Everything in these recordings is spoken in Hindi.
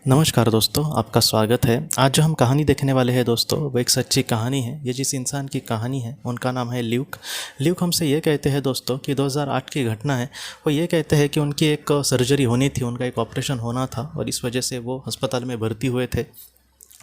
नमस्कार दोस्तों, आपका स्वागत है। आज जो हम कहानी देखने वाले हैं दोस्तों, वो एक सच्ची कहानी है। ये जिस इंसान की कहानी है उनका नाम है ल्यूक। ल्यूक हमसे ये कहते हैं दोस्तों कि 2008 की घटना है। वो ये कहते हैं कि उनकी एक सर्जरी होनी थी, उनका एक ऑपरेशन होना था और इस वजह से वो अस्पताल में भर्ती हुए थे।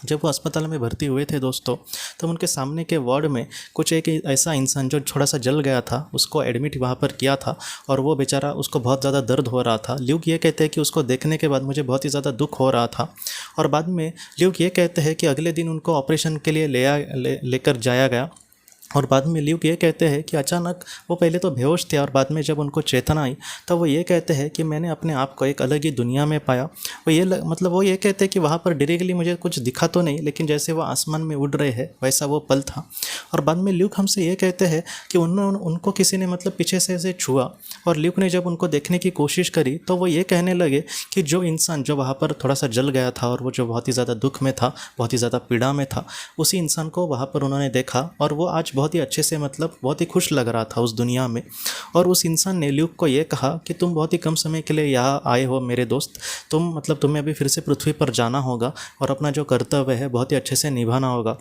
जब वो अस्पताल में भर्ती हुए थे दोस्तों, तब उनके सामने के वार्ड में कुछ एक ऐसा इंसान जो थोड़ा सा जल गया था, उसको एडमिट वहाँ पर किया था और वो बेचारा, उसको बहुत ज़्यादा दर्द हो रहा था। ल्यूक ये कहते हैं कि उसको देखने के बाद मुझे बहुत ही ज़्यादा दुख हो रहा था। और बाद में ल्यूक ये कहते हैं कि अगले दिन उनको ऑपरेशन के लिए लेकर जाया गया। और बाद में ल्यूक ये कहते हैं कि अचानक वो पहले तो बेहोश थे और बाद में जब उनको चेतना आई तब वो ये कहते हैं कि मैंने अपने आप को एक अलग ही दुनिया में पाया। वो ये कहते हैं कि वहाँ पर डायरेक्टली मुझे कुछ दिखा तो नहीं, लेकिन जैसे वो आसमान में उड़ रहे हैं वैसा वो पल था। और बाद में ल्यूक हमसे ये कहते हैं कि उनको किसी ने पीछे से ऐसे छुआ और ल्यूक ने जब उनको देखने की कोशिश करी तो वो ये कहने लगे कि जो इंसान जो वहाँ पर थोड़ा सा जल गया था और वो जो बहुत ही ज़्यादा दुख में था, बहुत ही ज़्यादा पीड़ा में था, उसी इंसान को वहाँ पर उन्होंने देखा और वो आज बहुत ही अच्छे से बहुत ही खुश लग रहा था उस दुनिया में। और उस इंसान ने ल्यूक को ये कहा कि तुम बहुत ही कम समय के लिए यहाँ आए हो मेरे दोस्त, तुम्हें अभी फिर से पृथ्वी पर जाना होगा और अपना जो कर्तव्य है बहुत ही अच्छे से निभाना होगा।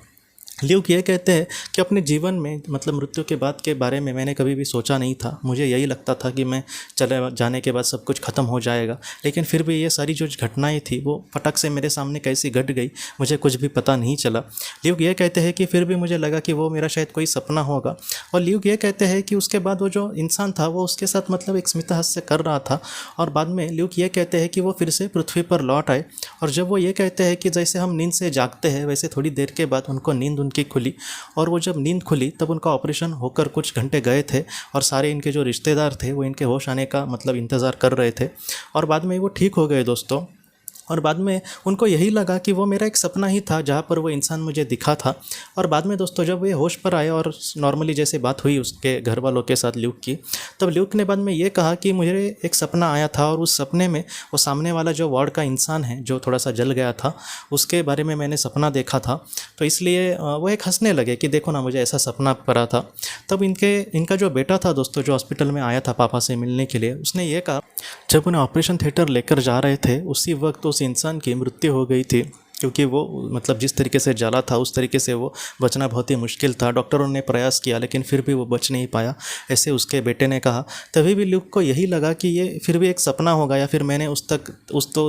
ल्यूक ये कहते हैं कि अपने जीवन में मृत्यु के बाद के बारे में मैंने कभी भी सोचा नहीं था। मुझे यही लगता था कि मैं चले जाने के बाद सब कुछ ख़त्म हो जाएगा, लेकिन फिर भी ये सारी जो घटनाएं थी वो फटक से मेरे सामने कैसी घट गई, मुझे कुछ भी पता नहीं चला। ल्यूक ये कहते हैं कि फिर भी मुझे लगा कि वो मेरा शायद कोई सपना होगा। और ल्यूक ये कहते हैं कि उसके बाद वो जो इंसान था वो उसके साथ एक स्मित हास्य कर रहा था। और बाद में ल्यूक ये कहते हैं कि वो फिर से पृथ्वी पर लौट आए। और जब वो ये कहते हैं कि जैसे हम नींद से जागते हैं वैसे थोड़ी देर के बाद उनको नींद उनकी खुली। और वो जब नींद खुली तब उनका ऑपरेशन होकर कुछ घंटे गए थे और सारे इनके जो रिश्तेदार थे वो इनके होश आने का इंतज़ार कर रहे थे। और बाद में वो ठीक हो गए दोस्तों। और बाद में उनको यही लगा कि वो मेरा एक सपना ही था जहाँ पर वो इंसान मुझे दिखा था। और बाद में दोस्तों जब वे होश पर आए और नॉर्मली जैसे बात हुई उसके घर वालों के साथ ल्यूक की, तब ल्यूक ने बाद में ये कहा कि मुझे एक सपना आया था और उस सपने में वो सामने वाला जो वार्ड का इंसान है जो थोड़ा सा जल गया था उसके बारे में मैंने सपना देखा था। तो इसलिए वो एक हंसने लगे कि देखो ना, मुझे ऐसा सपना पड़ा था। तब इनका जो बेटा था दोस्तों जो हॉस्पिटल में आया था पापा से मिलने के लिए, उसने ये कहा जब उन्हें ऑपरेशन थिएटर लेकर जा रहे थे उसी वक्त उस इंसान की मृत्यु हो गई थी, क्योंकि वो जिस तरीके से जला था उस तरीके से वो बचना बहुत ही मुश्किल था। डॉक्टरों ने प्रयास किया लेकिन फिर भी वो बच नहीं पाया, ऐसे उसके बेटे ने कहा। तभी भी ल्यूक को यही लगा कि ये फिर भी एक सपना होगा या फिर मैंने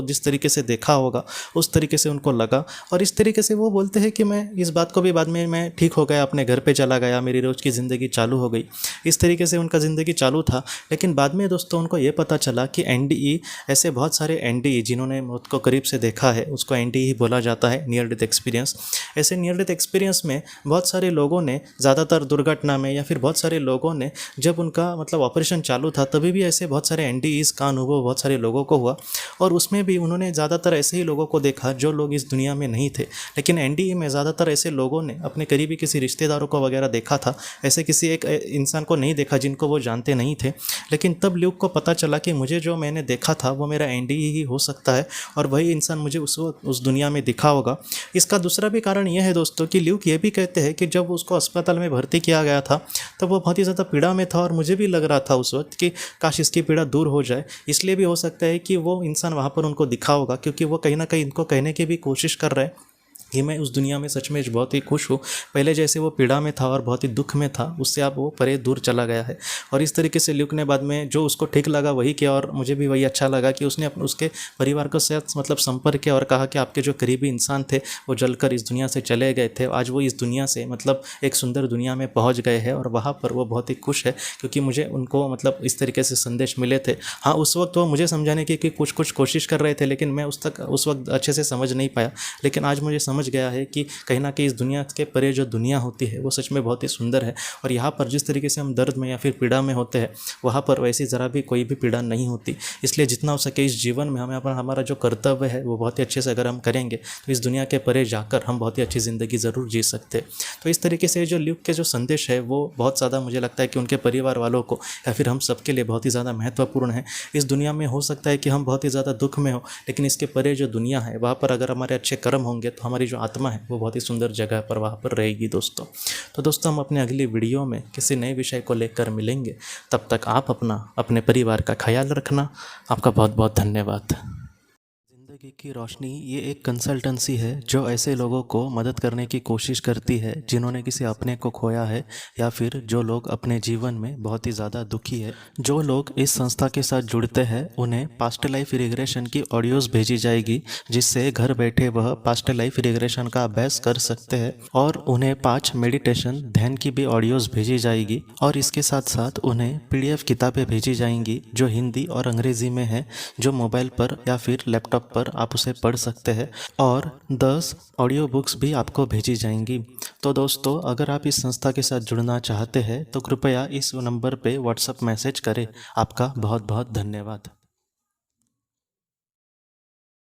जिस तरीके से देखा होगा उस तरीके से उनको लगा। और इस तरीके से वो बोलते हैं कि मैं इस बात को भी बाद में मैं ठीक हो गया, अपने घर पर चला गया, मेरी रोज़ की ज़िंदगी चालू हो गई। इस तरीके से उनका ज़िंदगी चालू था। लेकिन बाद में दोस्तों उनको ये पता चला कि एनडीई, ऐसे बहुत सारे एनडीई जिन्होंने मौत को करीब से देखा है उसको एनडीई ही बोला जाता है, नियर डेथ एक्सपीरियंस। ऐसे नियर डेथ एक्सपीरियंस में बहुत सारे लोगों ने, ज़्यादातर दुर्घटना में या फिर बहुत सारे लोगों ने, जब उनका ऑपरेशन चालू था तभी भी ऐसे बहुत सारे एनडीईज का अनुभव बहुत सारे लोगों को हुआ। और उसमें भी उन्होंने ज़्यादातर ऐसे ही लोगों को देखा जो लोग इस दुनिया में नहीं थे। लेकिन एनडीई में ज़्यादातर ऐसे लोगों ने अपने करीबी किसी रिश्तेदारों को वगैरह देखा था, ऐसे किसी एक इंसान को नहीं देखा जिनको वो जानते नहीं थे। लेकिन तब ल्यूक को पता चला कि मुझे जो मैंने देखा था वो मेरा एनडीई ही हो सकता है और वही इंसान मुझे उस दुनिया में दिखा होगा। इसका दूसरा भी कारण यह है दोस्तों कि ल्यूक ये भी कहते हैं कि जब उसको अस्पताल में भर्ती किया गया था तब वो बहुत ही ज़्यादा पीड़ा में था और मुझे भी लग रहा था उस वक्त कि काश इसकी पीड़ा दूर हो जाए। इसलिए भी हो सकता है कि वो इंसान वहाँ पर उनको दिखा होगा, क्योंकि वो कहीं ना कहीं इनको कहने की भी कोशिश कर रहे हैं कि मैं उस दुनिया में सच में बहुत ही खुश हूँ। पहले जैसे वो पीड़ा में था और बहुत ही दुख में था, उससे अब वो परे दूर चला गया है। और इस तरीके से ल्यूक ने बाद में जो उसको ठीक लगा वही किया और मुझे भी वही अच्छा लगा कि उसने उसके परिवार को साथ संपर्क किया और कहा कि आपके जो करीबी इंसान थे वो जलकर इस दुनिया से चले गए थे, आज वो इस दुनिया से एक सुंदर दुनिया में पहुँच गए हैं और वहाँ पर वो बहुत ही खुश है, क्योंकि मुझे उनको इस तरीके से संदेश मिले थे। हाँ, उस वक्त वो मुझे समझाने की कुछ कोशिश कर रहे थे, लेकिन मैं उस वक्त अच्छे से समझ नहीं पाया। लेकिन आज मुझे समझ गया है कि कहीं ना कहीं इस दुनिया के परे जो दुनिया होती है वो सच में बहुत ही सुंदर है। और यहाँ पर जिस तरीके से हम दर्द में या फिर पीड़ा में होते हैं वहाँ पर वैसी ज़रा भी कोई भी पीड़ा नहीं होती। इसलिए जितना हो सके इस जीवन में हमें हमारा जो कर्तव्य है वो बहुत ही अच्छे से अगर हम करेंगे तो इस दुनिया के परे जाकर हम बहुत ही अच्छी ज़िंदगी ज़रूर जी सकते हैं। तो इस तरीके से जो ल्यूक के जो संदेश है वो बहुत ज़्यादा मुझे लगता है कि उनके परिवार वालों को या फिर हम सबके लिए बहुत ही ज़्यादा महत्वपूर्ण है। इस दुनिया में हो सकता है कि हम बहुत ही ज़्यादा दुख में हो, लेकिन इसके परे जो दुनिया है वहाँ पर अगर हमारे अच्छे कर्म होंगे तो हमारी जो आत्मा है वो बहुत ही सुंदर जगह पर वहाँ पर रहेगी दोस्तों। तो दोस्तों हम अपने अगली वीडियो में किसी नए विषय को लेकर मिलेंगे। तब तक आप अपने परिवार का ख्याल रखना। आपका बहुत बहुत धन्यवाद। ज़िंदगी की रोशनी ये एक कंसल्टेंसी है जो ऐसे लोगों को मदद करने की कोशिश करती है जिन्होंने किसी अपने को खोया है या फिर जो लोग अपने जीवन में बहुत ही ज़्यादा दुखी है। जो लोग इस संस्था के साथ जुड़ते हैं उन्हें पास्ट लाइफ रिग्रेशन की ऑडियोज़ भेजी जाएगी, जिससे घर बैठे वह पास्ट लाइफ रिग्रेशन का अभ्यास कर सकते हैं। और उन्हें 5 मेडिटेशन ध्यान की भी ऑडियोज़ भेजी जाएगी और इसके साथ साथ उन्हें PDF किताबें भेजी जाएंगी जो हिंदी और अंग्रेज़ी में है, जो मोबाइल पर या फिर लैपटॉप पर आप उसे पढ़ सकते हैं। और 10 ऑडियो बुक्स भी आपको भेजी जाएंगी। तो दोस्तों, अगर आप इस संस्था के साथ जुड़ना चाहते हैं तो कृपया इस नंबर पे व्हाट्सएप मैसेज करें। आपका बहुत बहुत धन्यवाद।